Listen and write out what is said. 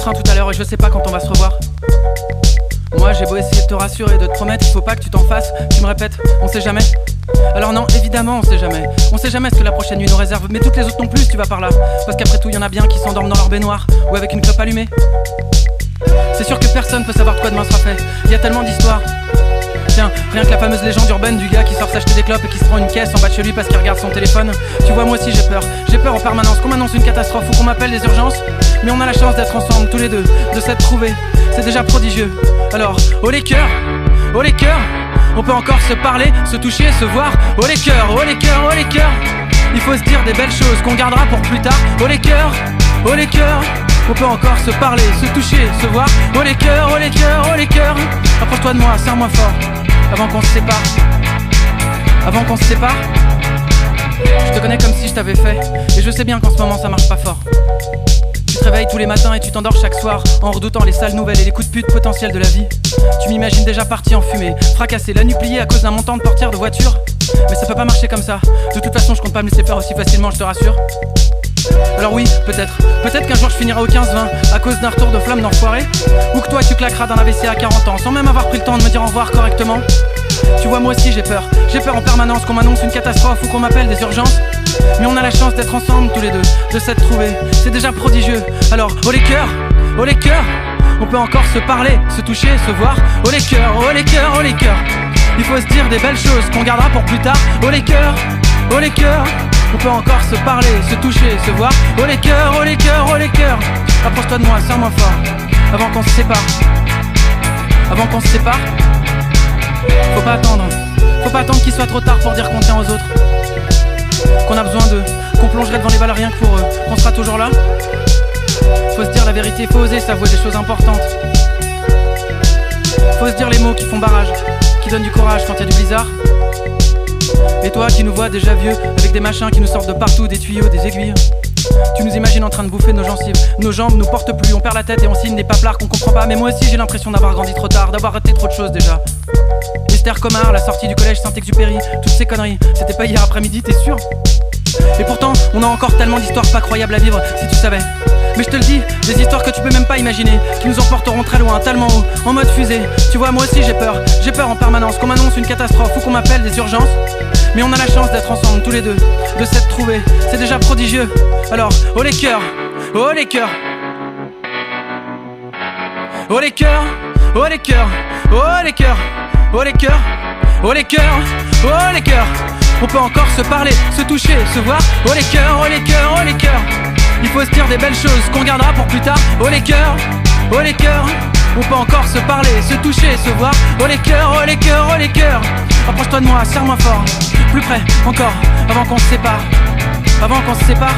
train tout à l'heure et je sais pas quand on va se revoir. Moi j'ai beau essayer de te rassurer, de te promettre, il faut pas que tu t'en fasses. Tu me répètes, on sait jamais. Alors non, évidemment on sait jamais. On sait jamais ce que la prochaine nuit nous réserve. Mais toutes les autres non plus, tu vas par là. Parce qu'après tout, y en a bien qui s'endorment dans leur baignoire ou avec une clope allumée. C'est sûr que personne peut savoir de quoi demain sera fait. Y a tellement d'histoires. Tiens, rien que la fameuse légende urbaine du gars qui sort s'acheter des clopes et qui se prend une caisse en bas de chez lui parce qu'il regarde son téléphone. Tu vois, moi aussi j'ai peur. J'ai peur en permanence qu'on m'annonce une catastrophe ou qu'on m'appelle des urgences. Mais on a la chance d'être ensemble tous les deux, de s'être trouvés. C'est déjà prodigieux. Alors, oh les cœurs, oh les cœurs. On peut encore se parler, se toucher, se voir. Oh les cœurs, oh les cœurs, oh les cœurs. Il faut se dire des belles choses qu'on gardera pour plus tard. Oh les cœurs, oh les cœurs. On peut encore se parler, se toucher, se voir. Oh les cœurs, oh les cœurs, oh les cœurs. Approche-toi de moi, serre-moi fort. Avant qu'on se sépare. Avant qu'on se sépare. Je te connais comme si je t'avais fait. Et je sais bien qu'en ce moment ça marche pas fort. Tu te réveilles tous les matins et tu t'endors chaque soir en redoutant les sales nouvelles et les coups de pute potentiels de la vie. Tu m'imagines déjà parti en fumée, fracassé, la nuit pliée à cause d'un montant de portière de voiture. Mais ça peut pas marcher comme ça. De toute façon je compte pas me laisser faire aussi facilement, je te rassure. Alors oui, peut-être qu'un jour je finirai au 15-20 à cause d'un retour de flamme d'enfoiré. Ou que toi tu claqueras d'un AVC à 40 ans sans même avoir pris le temps de me dire au revoir correctement. Tu vois, moi aussi j'ai peur en permanence qu'on m'annonce une catastrophe ou qu'on m'appelle des urgences. Mais on a la chance d'être ensemble tous les deux, de s'être trouvés, c'est déjà prodigieux. Alors, oh les cœurs, oh les cœurs. On peut encore se parler, se toucher, se voir. Oh les cœurs, oh les cœurs, oh les cœurs. Il faut se dire des belles choses qu'on gardera pour plus tard. Oh les cœurs, oh les cœurs. On peut encore se parler, se toucher, se voir. Oh les cœurs, oh les cœurs, oh les cœurs. Approche-toi de moi, serre-moi fort. Avant qu'on se sépare. Avant qu'on se sépare. Faut pas attendre qu'il soit trop tard pour dire qu'on tient aux autres. Qu'on a besoin d'eux, qu'on plongerait devant les balles rien que pour eux. Qu'on sera toujours là. Faut se dire la vérité, faut oser s'avouer des choses importantes. Faut se dire les mots qui font barrage, qui donnent du courage quand y a du blizzard. Et toi qui nous vois déjà vieux, avec des machins qui nous sortent de partout, des tuyaux, des aiguilles. Tu nous imagines en train de bouffer nos gencives. Nos jambes nous portent plus, on perd la tête et on signe des paplards qu'on comprend pas. Mais moi aussi j'ai l'impression d'avoir grandi trop tard, d'avoir raté trop de choses déjà. Esther Comard, la sortie du collège Saint-Exupéry, toutes ces conneries, c'était pas hier après-midi, t'es sûr? Et pourtant, on a encore tellement d'histoires pas croyables à vivre, si tu savais. Mais je te le dis, des histoires que tu peux même pas imaginer, qui nous emporteront très loin, tellement haut, en mode fusée. Tu vois, moi aussi j'ai peur en permanence qu'on m'annonce une catastrophe ou qu'on m'appelle des urgences. Mais on a la chance d'être ensemble tous les deux, de s'être trouvés, c'est déjà prodigieux. Alors, oh les cœurs, oh les cœurs. Oh les cœurs, oh les cœurs, oh les cœurs, oh les cœurs, oh les cœurs, oh les cœurs. On peut encore se parler, se toucher, se voir. Oh les cœurs, oh les cœurs, oh les cœurs. Il faut se dire des belles choses qu'on gardera pour plus tard. Oh les cœurs, oh les cœurs. On peut encore se parler, se toucher, se voir. Oh les cœurs, oh les cœurs, oh les cœurs. Approche-toi de moi, serre-moi fort. Plus près, encore, avant qu'on se sépare. Avant qu'on se sépare.